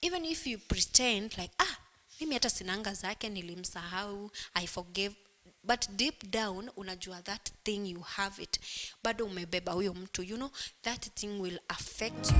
Even if you pretend like, mimi hata sinanga zake, nilimsahau, I forgave, but deep down unajua that thing you have it, bado umebeba huyo mtu, that thing will affect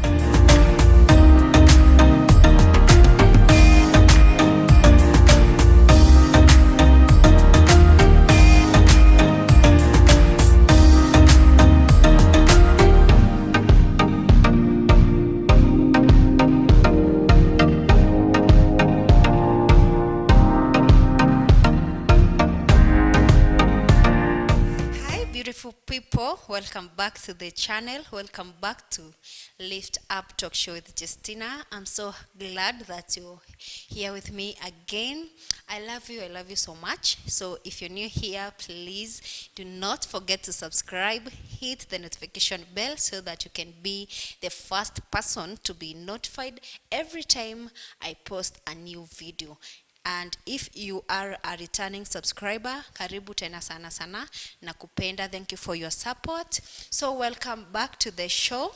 beautiful people. Welcome back to the channel. Welcome back to Lift Up Talk Show with Justina. I'm so glad that you're here with me again. I love you so much. So if you're new here, please do not forget to subscribe, hit the notification bell so that you can be the first person to be notified every time I post a new video. And if you are a returning subscriber, karibu tena sana sana, nakupenda. Thank you for your support. So welcome back to the show.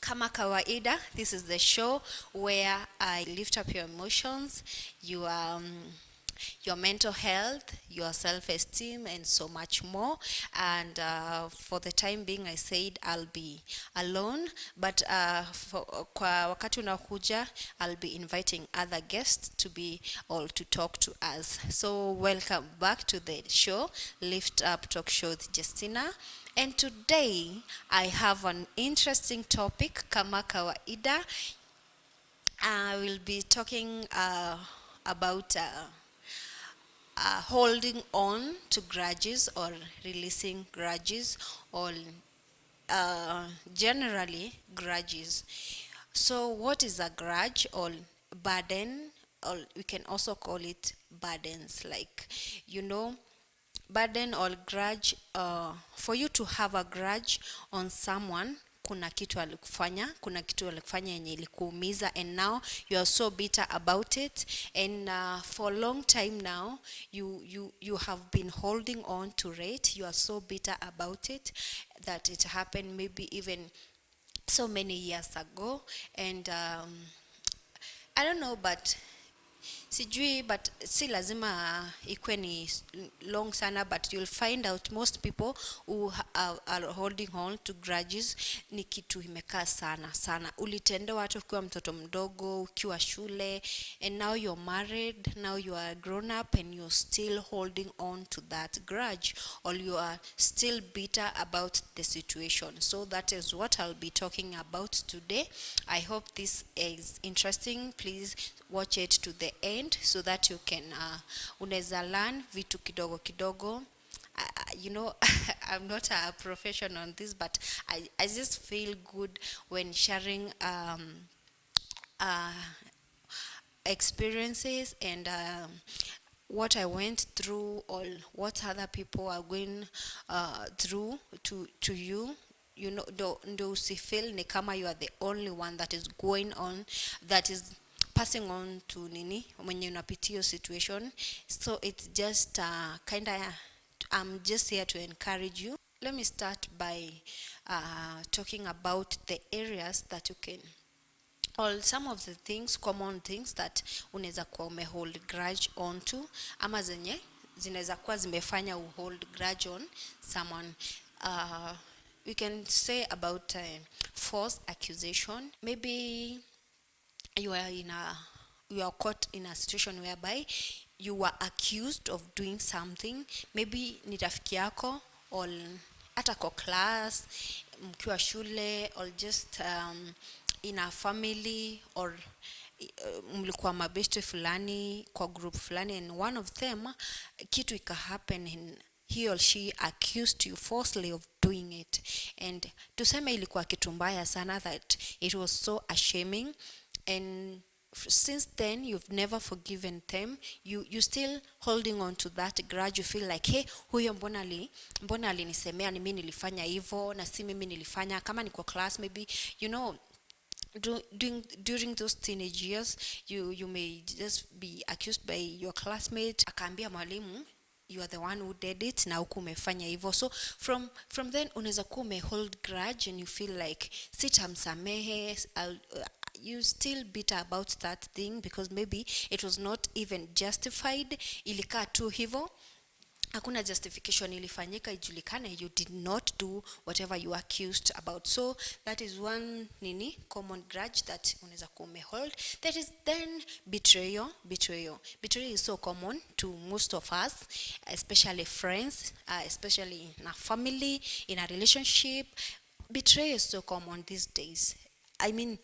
Kama kawaida, this is the show where I lift up your emotions, your mental health, your self-esteem, and so much more. And for the time being, I said I'll be alone, but kwa wakati unakuja, I'll be inviting other guests to be all to talk to us. So welcome back to the show, Lift Up Talk Show with Justina. And today I have an interesting topic. Kama kawaida, I will be talking about holding on to grudges or releasing grudges, or generally grudges. So what is a grudge or burden, or we can also call it burdens, like, burden or grudge. For you to have a grudge on someone, kuna kitu alikufanya yenye ilikuumiza, and now you are so bitter about it, and for a long time now you have been holding on to it. You are so bitter about it that it happened maybe even so many years ago, and I don't know, but sijui, but si lazima ikwe ni long sana, but you'll find out most people who are holding on to grudges ni kitu imekaa sana sana. Ulitendea watu ukiwa mtoto mdogo, ukiwa shule, and now you're married, now you are grown up, and you're still holding on to that grudge, or you are still bitter about the situation. So that is what I'll be talking about today. I hope this is interesting. Please watch it to the end so that you can unaweza learn vitu kidogo kidogo. I'm not a professional on this, but I just feel good when sharing experiences and what I went through, or what other people are going through to you. Ndo usifeel ni kama you are the only one that is going on, that is passing on to nini mwenye unapitia situation. So it's just I'm just here to encourage you. Let me start by talking about the areas that you can, or some of the things, common things that unaweza kuwa umehold grudge on to, ama zenye zinaweza kuwa zimefanya hold grudge on someone. We can say about false accusation. Maybe you are caught in a situation whereby you were accused of doing something. Maybe ni rafiki yako, or hata kwa class mkiwa shule, or just in a family, or mlikuwa mabeste fulani kwa group fulani, and one of them kitu ika happen, and he or she accused you falsely of doing it, and tuseme ilikuwa kitu mbaya sana, that it was so ashaming, and since then you've never forgiven them. You still holding on to that grudge. You feel like, hey, huyo mbona alinisemea ni mimi nilifanya hivyo na si mimi nilifanya. Kama ni kwa class, maybe during those teenage years, you may just be accused by your classmate, akaambia mwalimu you are the one who did it na huku umefanya hivyo. So from then unaweza kuwa hold grudge, and you feel like sitamsamehe, you still bitter about that thing because maybe it was not even justified, ilikaa tu hivo, hakuna justification ilifanyika ijulikane you did not do whatever you are accused about. So that is one common grudge that unaweza hold. That is then betrayal is so common to most of us, especially friends, especially in a family, in a relationship. Betrayal is so common these days. I mean,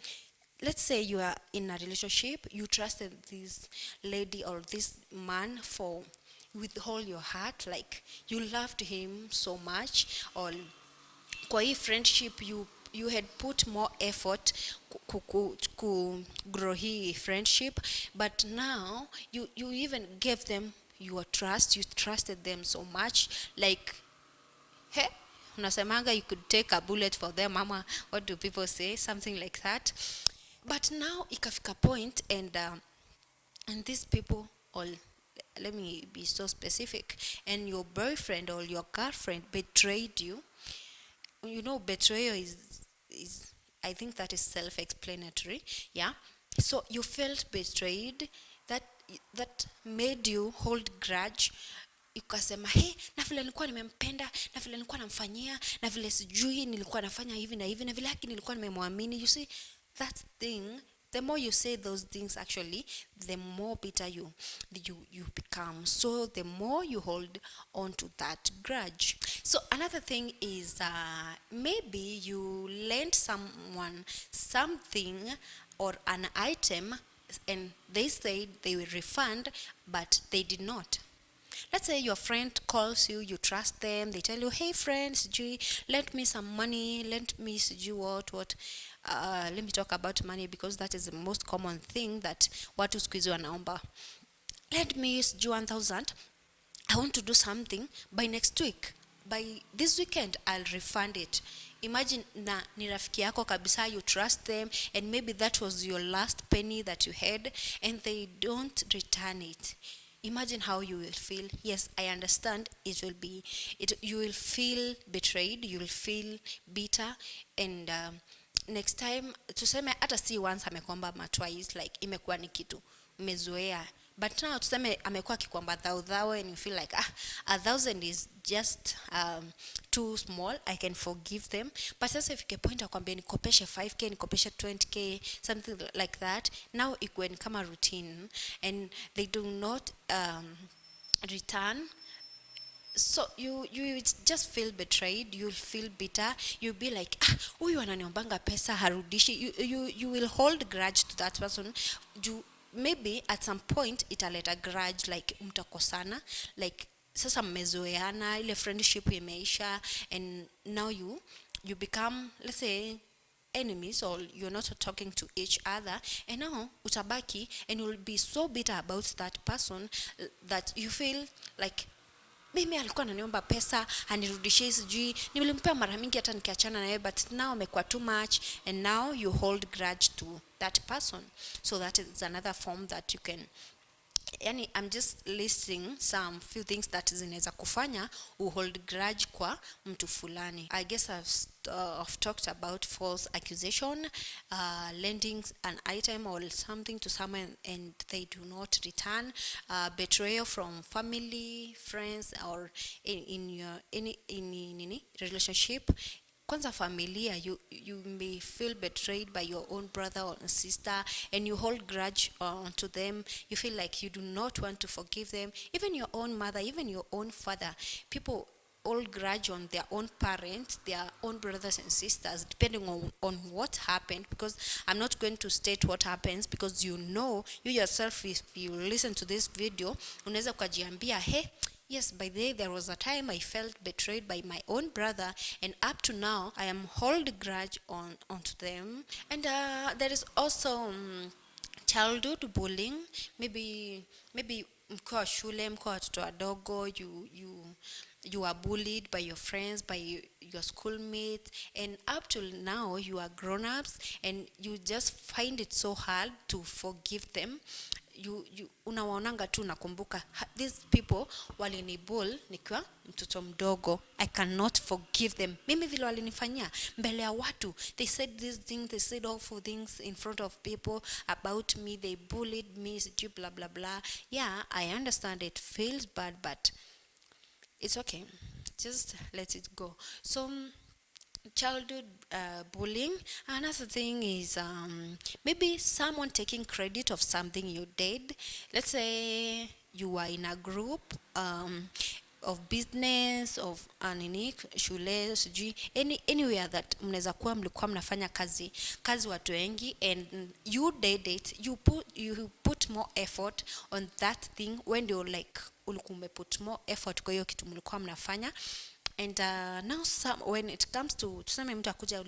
let's say you are in a relationship, you trusted this lady or this man for with all your heart, like you loved him so much, or kwa hii friendship you had put more effort ku grow hii friendship, but now you even gave them your trust, you trusted them so much, like hey, unasemanga you could take a bullet for them, mama, what do people say, something like that. But now ikafika point, and these people all, let me be so specific, and your boyfriend or your girlfriend betrayed you. You know, betrayal is I think that is self-explanatory. Yeah, so you felt betrayed, that that made you hold grudge. Ukasema hey, na vile nilikuwa nimempenda, na vile nilikuwa namfanyia, na vile sijui nilikuwa nafanya hivi na hivi, na vile haki nilikuwa nimemwamini. You see that thing, the more you say those things, actually the more bitter you become, so the more you hold on to that grudge. So another thing is, maybe you lent someone something or an item, and they said they will refund, but they did not. Let's say your friend calls you, you trust them, they tell you, hey friends, lend me some money, lend me what. Let me talk about money because that is the most common thing that watu siku hizi wanaomba. Lend me 1,000. I want to do something by next week. By this weekend, I'll refund it. Imagine na ni rafiki yako kabisa, you trust them, and maybe that was your last penny that you had, and they don't return it. Imagine how you will feel. Yes, I understand you will feel betrayed, you will feel bitter, and next time, tuseme hata si once amekwamba ma twice, like imekuwa ni kitu umezoea, but now tuseme amekuwa akikwamba thou and you feel like 1,000 is just too small, I can forgive them. But sasa ifike point akwambia nikopeshe 5k, nikopeshe 20k, something like that, now ikuwe ni kama routine and they do not return. So you just feel betrayed, you'll feel bitter, you'll be like huyu ananiombanga pesa harudishi. You will hold grudge to that person. Maybe at some point italeta grudge, like mtakosana, like sasa mmezoeana, ile friendship imeisha, and now you become, let's say, enemies, or you're not talking to each other, and now utabaki and you'll be so bitter about that person that you feel like mimi alikuwa ananiomba pesa anirudishie, sijui nilimpea mara mingi hata nikiachana naye, but now amekuwa too much, and now you hold grudge to that person. So that is another form that you can, yani I'm just listing some few things that zinaweza kufanya hold grudge kwa mtu fulani. I guess I've talked about false accusation, lending an item or something to someone and they do not return, betrayal from family, friends, or in your any relationship. Kwanza familia, you may feel betrayed by your own brother or sister, and you hold grudge to them. You feel like you do not want to forgive them. Even your own mother, even your own father, people hold grudge on their own parents, their own brothers and sisters, depending on what happened, because I'm not going to state what happens, because you yourself, if you listen to this video, unaweza kujiambia, hey, yes, by the way, there was a time I felt betrayed by my own brother, and up to now, I am holding grudge onto them. And there is also childhood bullying. Maybe mkiwa shule, mkiwa watoto wadogo, you are bullied by your friends, by your schoolmates, and up till now you are grown-ups and you just find it so hard to forgive them. you unawaonanga tu nakumbuka these people walinibul nikiwa mtoto mdogo. I cannot forgive them. Mimi vile walinifanyia mbele ya watu, they said this thing, they said awful things in front of people about me, they bullied me, blah blah blah. Yeah, I understand it feels bad, but it's okay, just let it go. So childhood bullying. Another thing is maybe someone taking credit of something you did. Let's say you were in a group of business of anini shule sijui anywhere that mnaweza kuwa mlikuwa mnafanya kazi watu wengi, and you did it, you put more effort on that thing when you like ulikuwa umeput more effort kwa hiyo kitu mlikuwa mnafanya. And now when it comes to tuseme mtu akuja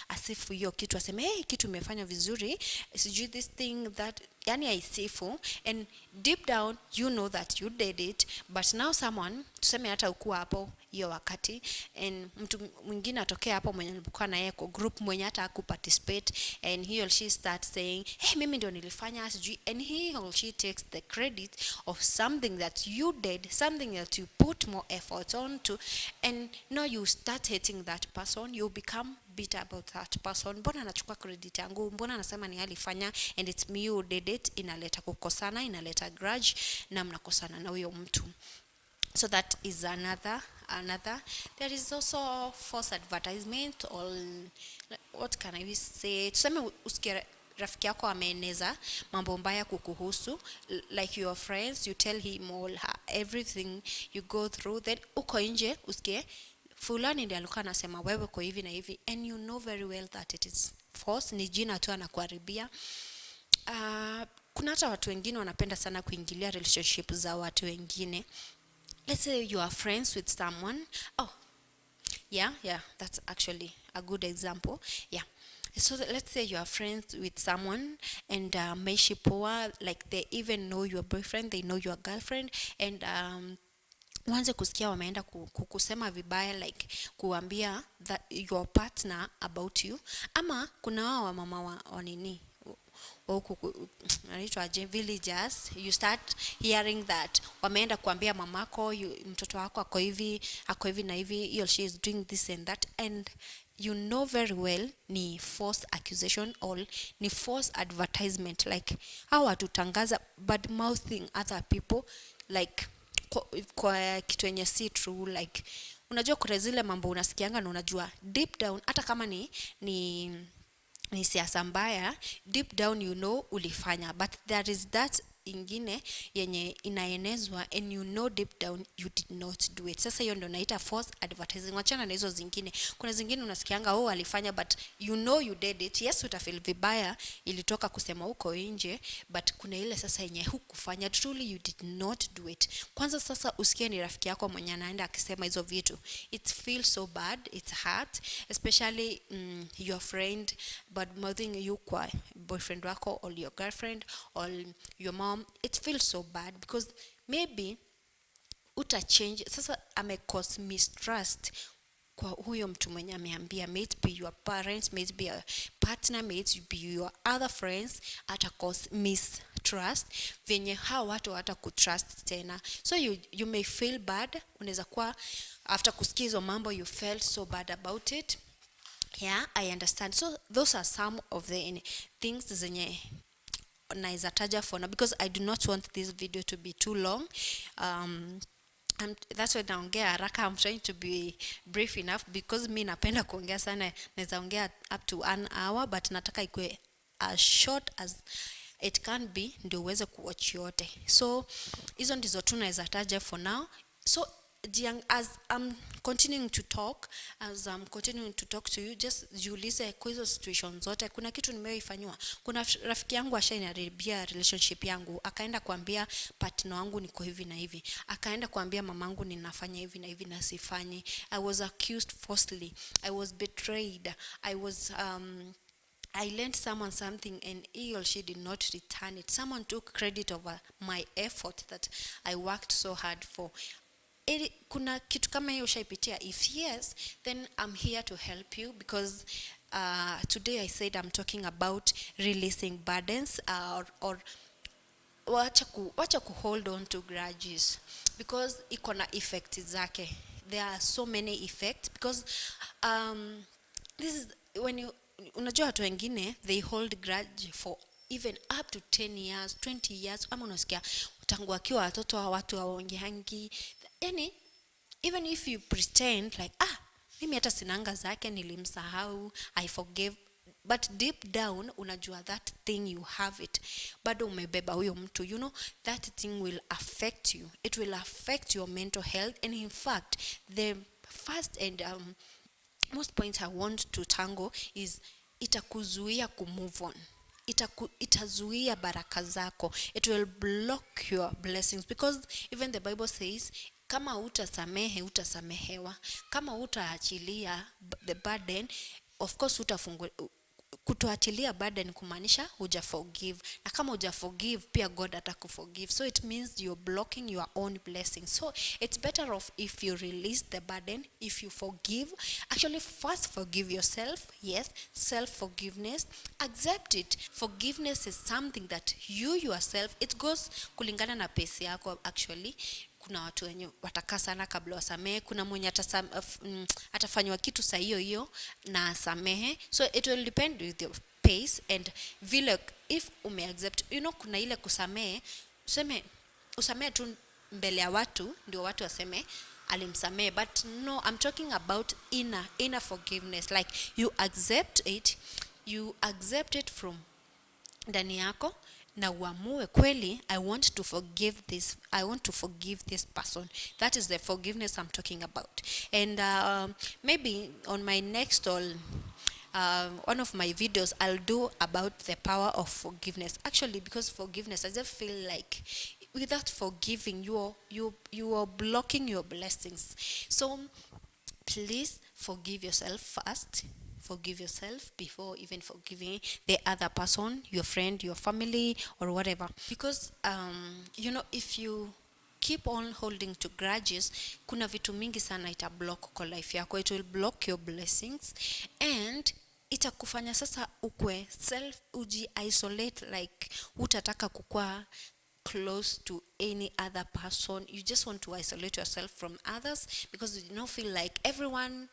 asifu hiyo kitu, aseme hey, kitu umefanya vizuri, sijui this thing that, yani aisifu, and deep down you know that you did it, but now someone tuseme hata ukuwa hapo hiyo wakati, and mtu mwingine atokea hapo mwenye alikuwa na yeye kwa group mwenye hata hakuparticipate, and he or she starts saying hey, mimi ndio nilifanya sijui, and he or she takes the credit of something that you did, something that you put more effort on to, and now you start hating that person, you become bitter about that person. Mbona anachukua credit yangu, mbona anasema ni alifanya, and it's me who did it. Inaleta kukosana, inaleta grudge, na mnakosana na huyo mtu. So that is another. There is also false advertisement, or what can I say, tuseme usikie rafiki yako ameeneza mambo mbaya kukuhusu, like your friends, you tell him all everything you go through, then uko nje usikie fulani ndiye alikuwa anasema wewe kwa hivi na hivi, and you know very well that it is false, ni jina tu anakuharibia. Kuna hata watu wengine wanapenda sana kuingilia relationship za watu wengine. Let's say you are friends with someone. Yeah, that's actually a good example. Yeah. So let's say you are friends with someone, and meishi poa, like they even know your boyfriend, they know your girlfriend, and wanze kusikia wameenda kukusema vibaya, like kuambia that your partner about you, ama kuna wao mama wa nini villagers, you start hearing that wameenda kuambia mamako mtoto wako ako hivi na hivi, he or she is doing this and that, and you know very well ni false accusation or ni false advertisement, like how watutangaza bad mouthing other people, like kwa kitu yenye si true. Like unajua kuna zile mambo unasikianga na unajua deep down, hata kama ni siasa mbaya, deep down you know ulifanya, but there is that ingine yenye inaenezwa and you know deep down you did not do it. Sasa hiyo ndio naita false advertising. Wachana na hizo zingine. Kuna zingine unasikianga alifanya, but you know you did it. Yes, utafeel vibaya ilitoka kusema huko nje, but kuna ile sasa yenye hukufanya, truly you did not do it. Kwanza sasa usikie ni rafiki yako mwenye anaenda akisema hizo vitu, it feels so bad, it's hurt, especially your friend but mouthing you kwa boyfriend wako or your girlfriend or your mom. It feels so bad because maybe uta change. Sasa cause mistrust kwa huyo mtu mwenye ameambia, may it be your parents, may it be your partner, may it be your other friends, ata cause mistrust venye hao watu hata kutrust tena. So you may feel bad. Unaweza kuwa after kusikia hizo mambo you felt so bad about it. Yeah, I understand. So those are some of the things zenye naeza taja for now, because I do not want this video to be too long. That's why naongea haraka. I'm trying to be brief enough because mi napenda kuongea sana. Naeza ongea up to 1 hour, but nataka ikue as short as it can be ndio uweze kuwatch yote. So hizo ndizo tu naeza taja for now. So as I'm continuing to talk, to you, just jiulize kwa hizo situations zote kuna kitu nimeifanywa. Kuna rafiki yangu ashainaribia relationship yangu, akaenda kuambia partner wangu niko hivi na hivi, akaenda kuambia mamangu ninafanya hivi na hivi na sifanyi. I was accused falsely, I was betrayed, I lent someone something and he or she did not return it. Someone took credit over my effort that I worked so hard for. Kuna kitu kama hiyo ushaipitia? If yes, then I'm here to help you, because today I said I'm talking about releasing burdens, or wacha ku hold on to grudges, because iko na effect zake. There are so many effects, because this is when you, unajua watu wengine they hold grudge for even up to 10 years 20 years, ama unasikia tangu akiwa watoto wa watu waongeangi, yani even if you pretend like mimi hata sinanga zake, nilimsahau, I forgive, but deep down unajua that thing you have it, bado umebeba huyo mtu, you know that thing will affect you, it will affect your mental health. And in fact, the first and most point I want to tango is itakuzuia kumove on, itazuia baraka zako, it will block your blessings, because even the Bible says kama utasamehe utasamehewa, kama utaachilia the burden, of course kutoachilia burden kumaanisha huja forgive, na kama huja forgive pia God atakuforgive, so it means you're blocking your own blessing. So it's better off if you release the burden, if you forgive, actually first forgive yourself. Yes, self forgiveness, accept it. Forgiveness is something that you yourself, it goes kulingana na pace yako. Actually kuna watu wenye watakaa sana kabla wasamehe, kuna mwenye atafanywa kitu saa hiyo hiyo na samehe, so it will depend with your pace and vile, if accept, you know kuna ile kusamehe, usamehe tu mbele ya watu ndio watu waseme alimsamehe, but no, I'm talking about inner forgiveness, like you accept it from ndani yako, na uamue kweli, I want to forgive this person. That is the forgiveness I'm talking about. And maybe on my next one of my videos I'll do about the power of forgiveness, actually, because forgiveness, I just feel like without forgiving, you are blocking your blessings. So please forgive yourself first. Forgive yourself before even forgiving the other person, your friend, your family, or whatever. Because you know, if you keep on holding to grudges, kuna vitu mingi sana ita block kwa life yako. It will block your blessings, and itakufanya sasa ukwe uji isolate, like utataka kukua close to any other person. You just want to isolate yourself from others, because you don't feel like everyone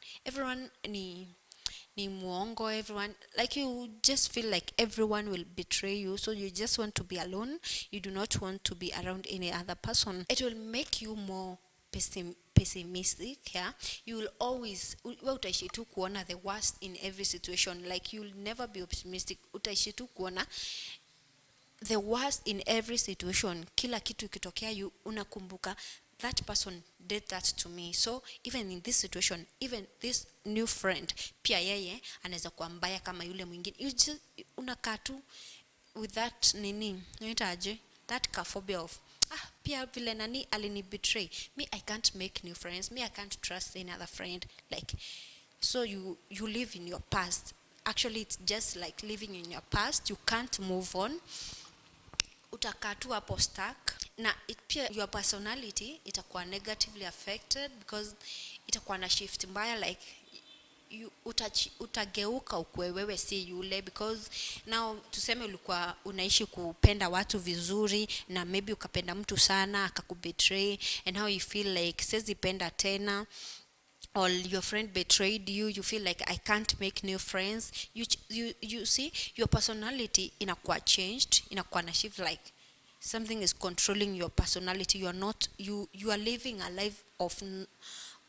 ni muongo, everyone, like you just feel like everyone will betray you, so you just want to be alone. You do not want to be around any other person. It will make you more pessimistic. Yeah, you will always utaishi tu kuona the worst in every situation, like you'll never be optimistic. Utaishi tu kuona the worst in every situation. Kila kitu kitokea, unakumbuka that person did that to me, so even in this situation, even this new friend pia yeye anaweza kuwa mbaya kama yule mwingine. You just unakaa tu with that unaitaje, that phobia of pia vile nani alini betray me, I can't make new friends, me I can't trust another friend, like, so you live in your past. Actually, it's just like living in your past. You can't move on, utakaa tu hapo stuck, na pia your personality itakuwa negatively affected, because itakuwa na shift mbaya, like utageuka ukwe wewe si yule, because now tuseme ulikuwa unaishi kupenda watu vizuri, na maybe ukapenda mtu sana akakubetray, and now you feel like siwezi penda tena, or your friend betrayed you, you feel like I can't make new friends. You see, your personality inakuwa changed, inakuwa na shift, like something is controlling your personality. You are living a life of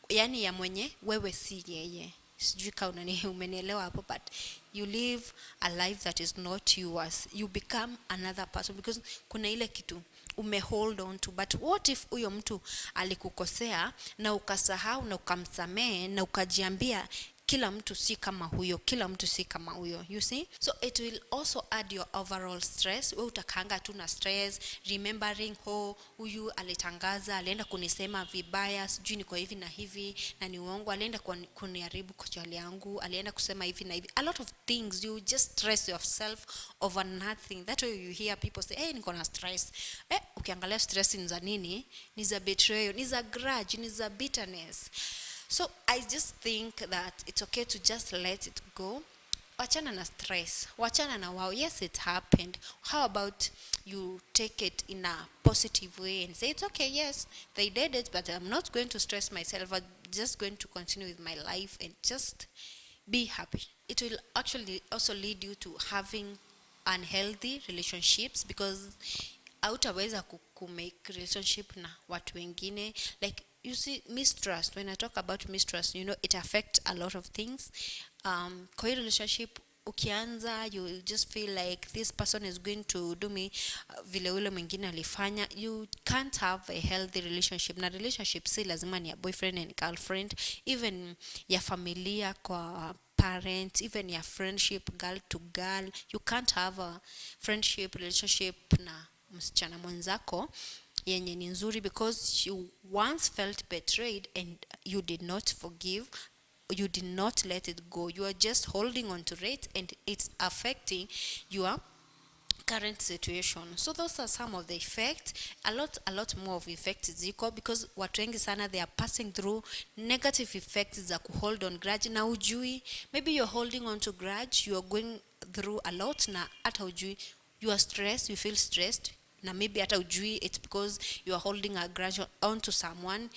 yani ya mwenye wewe si yeye. Sijui kama umenielewa hapo, but you live a life that is not yours. You become another person, because kuna ile kitu hold on to. But what if huyo mtu alikukosea na ukasahau na ukamsamehe na ukajiambia kila mtu si kama huyo, kila mtu si kama huyo, you see? So it will also add your overall stress. Wewe utakanga tu na stress, remembering huyu alitangaza, alienda kunisema vibaya, sijui niko hivi na hivi na ni uongo, alienda kuniharibu kwa ajili yangu, alienda kusema hivi na hivi. A lot of things, you just stress yourself over nothing. That way you hear people say, hey, niko na stress. Ukiangalia stress ni za nini? Ni za betrayal, ni za grudge, ni za bitterness. So I just think that it's okay to just let it go. wachana na stress, wachana na wow, yes it happened. How about you take it in a positive way and say it's okay, yes they did it, but I'm not going to stress myself. I'm just going to continue with my life and just be happy. It will actually also lead you to having unhealthy relationships, because hautaweza kumake relationship na watu wengine. Like you see, mistrust, when I talk about mistrust, you know, it affects a lot of things. Kwa hiyo relationship ukianza, you just feel like this person is going to do me vile ule mwingine alifanya. You can't have a healthy relationship. Na relationship si lazima ni ya boyfriend and girlfriend, even ya familia kwa parents, even ya friendship girl to girl. You can't have a friendship relationship na msichana mwenzako yenye ni nzuri, because you once felt betrayed and you did not forgive, you did not let it go. You are just holding on to it and it's affecting your current situation. So those are some of the effects. A lot more of effects ziko, because watu wengi sana they are passing through negative effects za hold on grudge na ujui. Maybe you're holding on to grudge, you are going through a lot na hata ujui. You are stressed, you feel stressed, na maybe hata ujui it's because you are holding a grudge on to someone.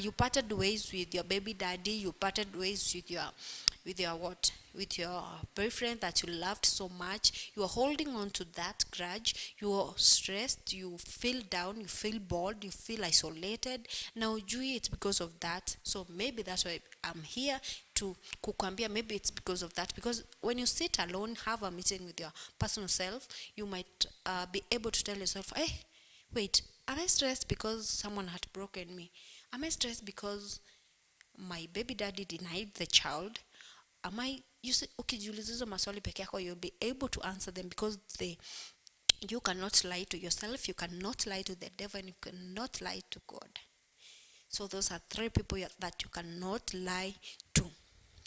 You parted ways with your baby daddy, you parted ways with your what, with your boyfriend that you loved so much. You are holding on to that grudge, you are stressed, you feel down, you feel bored, you feel isolated. Now ujui it's because of that. So maybe that's why I'm here to kukwambia, maybe it's because of that. Because when you sit alone, have a meeting with your personal self, you might be able to tell yourself, hey, wait, am I stressed because someone had broken me? Am I stressed because my baby daddy denied the child? Am I, you say, ukijiuliza hizo maswali peke yako, you'll be able to answer them, because you cannot lie to yourself, you cannot lie to the devil, and you cannot lie to God. So those are 3 people that you cannot lie to.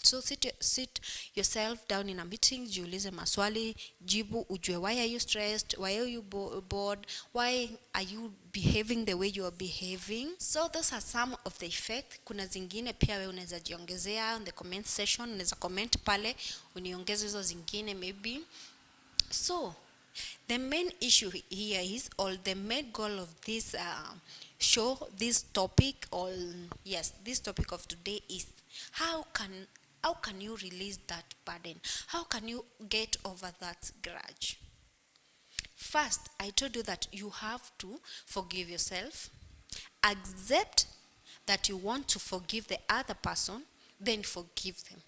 So sit yourself down in a meeting, jiulize maswali, jibu, ujue why are you stressed, why are you bored, why are you behaving the way you are behaving. So those are some of the effects. Kuna zingine pia wewe unaweza jiongezea on the comment section, unaweza comment pale uniongeze hizo zingine maybe. So the main issue here is, or the main goal of this show, this topic, or yes, this topic of today is how can you release that burden? How can you get over that grudge? First, I told you that you have to forgive yourself, accept that you want to forgive the other person, then forgive them.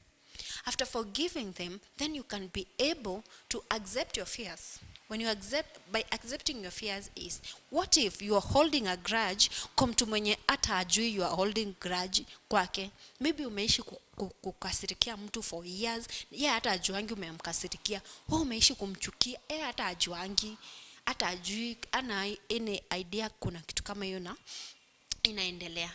After forgiving them, then you can be able to accept your fears. When you by accepting your fears is, what if you are holding a grudge kwa mtu mwenye hata ajui you are holding grudge kwake? Maybe umeishi kukasirikia mtu for years, yeye hata ajuangi umemkasirikia. Wewe umeishi kumchukia, yeye hata ajuangi, hata ajui, ana any idea kuna kitu kama hiyo na inaendelea.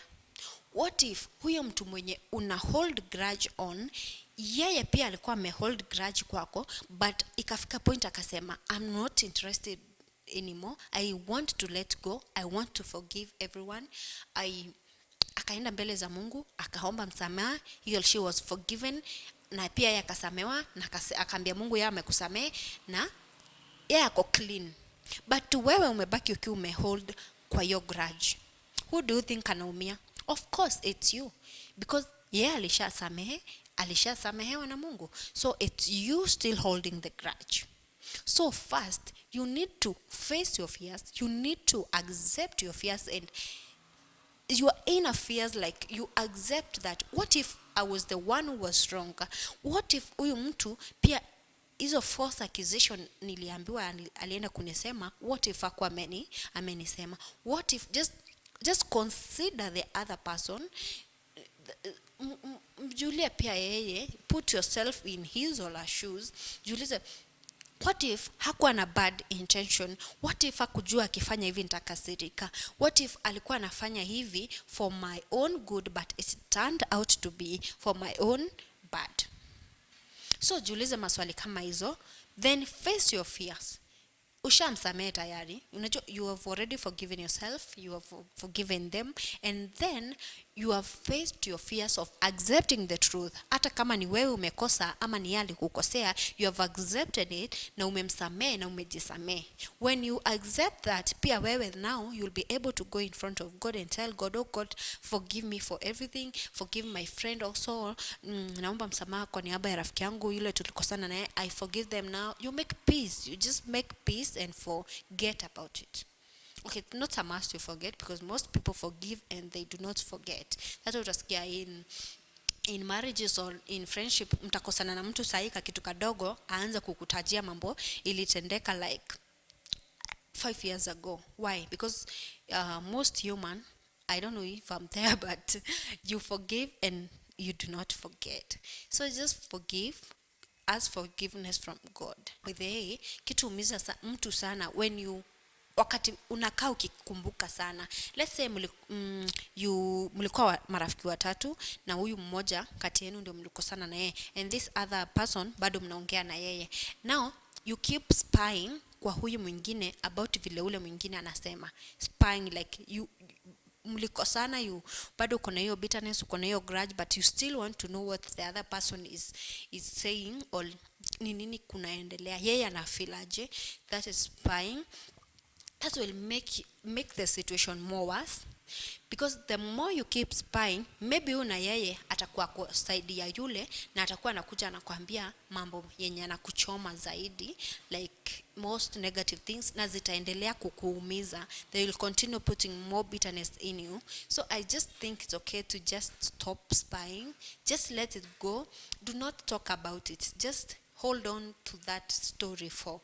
What if huyo mtu mwenye una hold grudge on, yeye pia alikuwa hold grudge kwako, but ikafika point akasema, I'm not interested anymore, I want to let go, I want to forgive everyone. Akaenda mbele za Mungu, akaomba msamaha, he or she was forgiven, na pia yeye akasamewa, na akaambia Mungu yeye amekusamehe na yeye ako clean. But wewe umebaki ukiwa umehold kwa your grudge. Who do you think anaumia? Of course it's you, because yeye alishasamehewa na Mungu. So it's you still holding the grudge. So first, you need to face your fears, you need to accept your fears, and your inner fears, like you accept that, what if I was the one who was stronger? What if huyu mtu pia hizo false accusation niliambiwa alienda kunisema, what if hakuwa amenisema? What if just consider the other person, mjulie pia yeye, put yourself in his or her shoes, jiulize, what if hakuwa na bad intention? What if hakujua akifanya hivi nitakasirika? What if alikuwa anafanya hivi for my own good, but it turned out to be for my own bad? So jiulize maswali kama hizo, then face your fears. Ushamsamehe tayari, unajua you have already forgiven yourself, you have forgiven them, and then you have faced your fears of accepting the truth. Hata kama ni wewe umekosa ama ni yeye alikukosea, you have accepted it na umemsamehe na umejisamehe. When you accept that, pia wewe now you'll be able to go in front of God and tell God, oh God, forgive me for everything, forgive my friend also, naomba msamaha kwa niaba ya rafiki yangu yule tulikosana naye, I forgive them now. You make peace, you just make peace and forget about it. Okay, not a must to forget, because most people forgive and they do not forget. That's what utasikia in marriages or in friendship, mtakosana na mtu saika kitu kadogo aanze kukutajia mambo ilitendeka like 5 years ago. Why? Because most human, I don't know if I'm there, but you forgive and you do not forget. So just forgive, ask forgiveness from God. With the kitu umiza mtu sana when you wakati unakaa ukikumbuka sana. Let's say mlikuwa marafiki watatu na huyu mmoja kati yenu ndio mlikosana na yeye, and this other person bado mnaongea na yeye. Now you keep spying kwa huyu mwingine about vile ule mwingine anasema. Spying like you mlikosana, you bado uko na hiyo bitterness, uko na hiyo grudge, but you still want to know what the other person is saying or ni nini kunaendelea, yeye anafeel aje. That is spying. That will make the situation more worse, because the more you keep spying, maybe una yeye atakuwa kwa side ya yule na atakuwa anakuja anakuambia mambo yenye anakuchoma zaidi, like most negative things, na zitaendelea kukuumiza. They will continue putting more bitterness in you. So I just think it's okay to just stop spying. Just let it go. Do not talk about it. Just hold on to that story for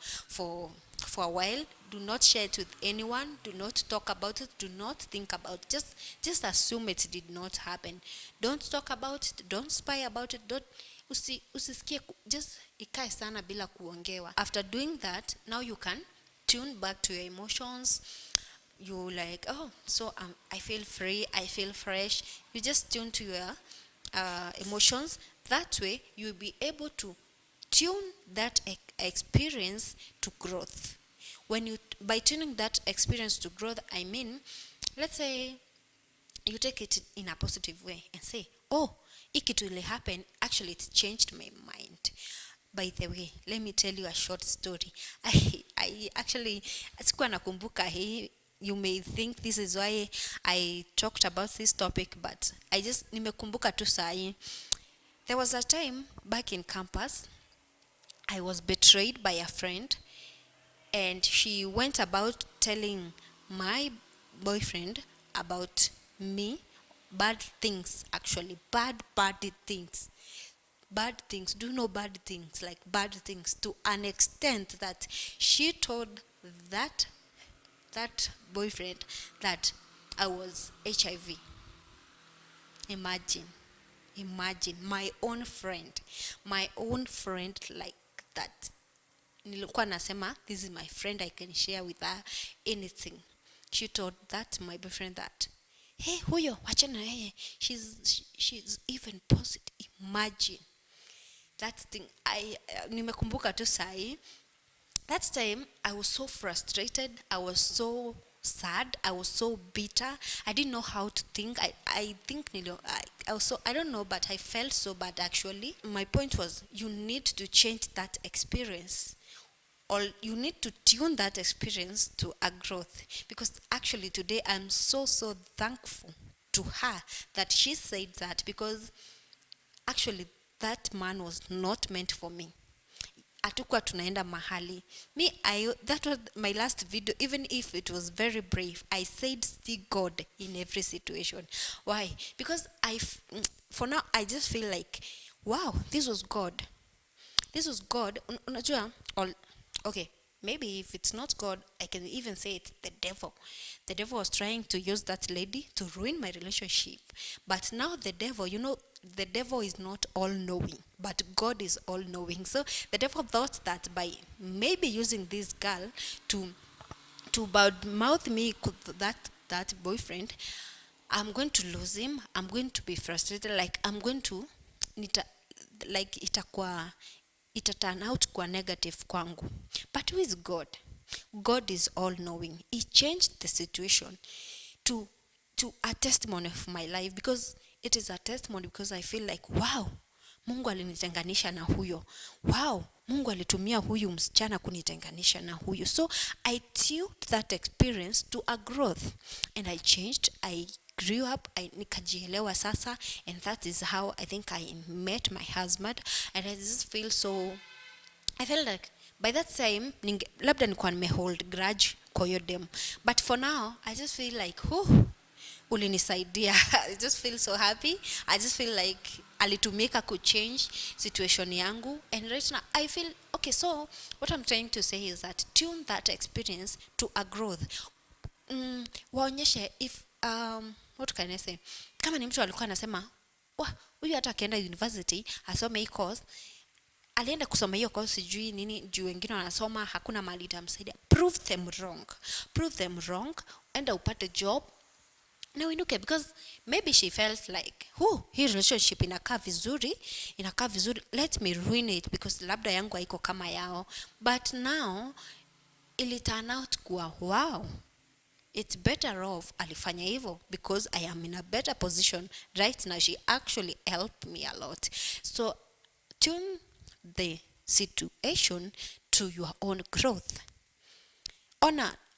a while. Do not share it with anyone. Do not talk about it. Do not think about it. Just assume it did not happen. Don't talk about it. Don't spy about it. Don't usisikie, just ikae sana bila kuongewa. After doing that, now you can tune back to your emotions. You like, oh, so I feel free, I feel fresh. You just tune to your emotions. That way you'll be able to tune that experience to growth. By tuning that experience to growth, I mean, let's say you take it in a positive way and say, oh, it will happen. Actually, it changed my mind. By the way, let me tell you a short story. I actually, sikuwa nakumbuka hii. You may think this is why I talked about this topic, but I just nimekumbuka tu sahi. There was a time back in campus, I was betrayed by a friend, and she went about telling my boyfriend about me, bad things, actually, bad things. Bad things, do you know bad things, like bad things, to an extent that she told that boyfriend that I was HIV. Imagine, my own friend like that. Nilikuwa nasema, this is my friend, I can share with her anything. She told that my boyfriend that, hey, huyo wachana yeye, she's even positive. Imagine that thing. Nimekumbuka tu sahi. That time I was so frustrated, I was so sad, I was so bitter. I didn't know how to think. I think I was so, I don't know, but I felt so bad actually. My point was, you need to change that experience, or you need to tune that experience to a growth. Because actually today I'm so thankful to her that she said that, because actually that man was not meant for me. Hatukuwa tunaenda mahali. That was my last video. Even if it was very brave, I said see God in every situation. Why? Because for now I just feel like, wow, this was God. Unajua, okay, maybe if it's not God, I can even say it's the devil. The devil was trying to use that lady to ruin my relationship. But now the devil, the devil is not all-knowing, but God is all-knowing. So the devil thought that by maybe using this girl to badmouth me, that boyfriend, I'm going to lose him. I'm going to be frustrated. Like I'm going to, ita turn out kwa negative kwangu. But who is God? God is all-knowing. He changed the situation to to a testimony of my life, because it is a testimony, because I feel like wow, Mungu alinitenganisha na huyo. Wow, Mungu alitumia huyu msichana kunitenganisha na huyo. So I tuned that experience to a growth, and I changed. I grew up, nikajielewa sasa, and that is how I think I met my husband. And I just feel so, I felt like by that time labda nilikuwa nimehold grudge kwa hiyo dem, but for now I just feel like ulinisaidia. I just feel so happy. I just feel like alitumika change situation yangu, and right now I feel okay. So what I'm trying to say is that tune that experience to a growth. Waonyeshe if what can I say, kama ni mtu alikuwa anasema huyu hata akienda university asome hii course, alienda kusoma hiyo course sijui nini juu wengine wanasoma, hakuna mali itamsaidia. Prove them wrong, enda upate job na uinuke, because maybe she felt like hii relationship inakaa vizuri, let me ruin it because labda yangu haiko kama yao. But now ili turn out kuwa wow, it's better off alifanya hivyo, because I am in a better position right now. She actually helped me a lot. So tune the situation to your own growth.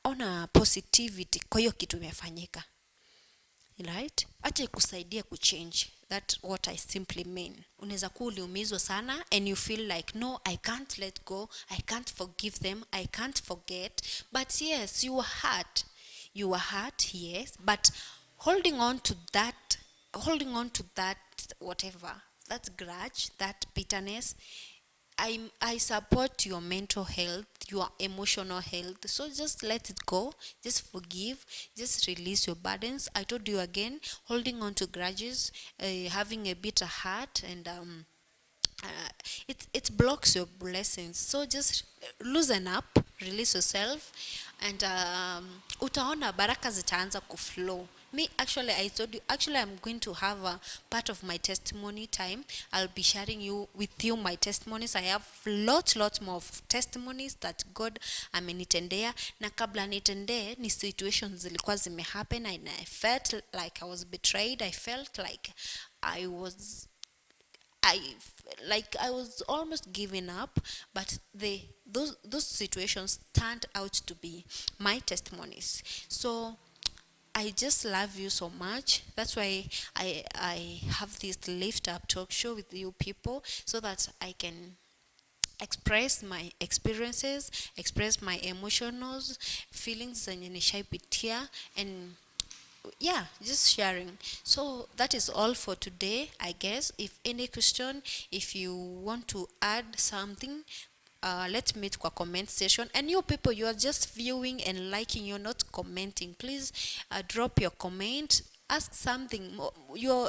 Ona positivity kwa hiyo kitu imefanyika, right? Acha ikusaidia kuchange. That what I simply mean. Unaweza kuwa uliumizwa sana and you feel like no, I can't let go, I can't forgive them, I can't forget. But yes, you were hurt, yes, but holding on to that whatever, that grudge, that bitterness, I support your mental health, your emotional health. So just let it go. Just forgive. Just release your burdens. I told you again, holding on to grudges, having a bitter heart, and it blocks your blessings. So just loosen up, release yourself, and utaona baraka zitaanza kuflow. Me, actually, I told you, actually I'm going to have a part of my testimony time. I'll be sharing with you my testimonies. I have lots more of testimonies that God amenitendea, na kabla nitendee ni situations zilikuwa zimehappen and I felt like I was betrayed. I felt like I was almost giving up, but those situations turned out to be my testimonies. So I just love you so much. That's why I have this lift up talk show with you people, so that I can express my experiences, express my emotions, feelings zenye nishaipitia, and yeah, just sharing. So that is all for today, I guess. If any question, if you want to add something, let's meet kwa comment section. And you people, you are just viewing and liking, you're not commenting. Please drop your comment, ask something.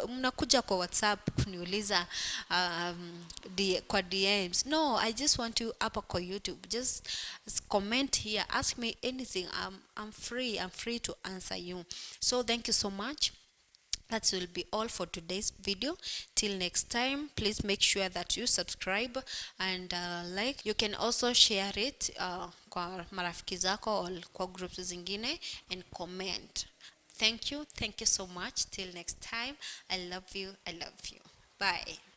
Mnakuja kwa WhatsApp kuniuliza kwa DMs. No, I just want you hapa kwa YouTube. Just comment here, ask me anything. I'm free to answer you. So thank you so much. That will be all for today's video. Till next time, please make sure that you subscribe and like. You can also share it kwa marafiki zako or kwa groups zingine, and comment. Thank you so much. Till next time, I love you. Bye.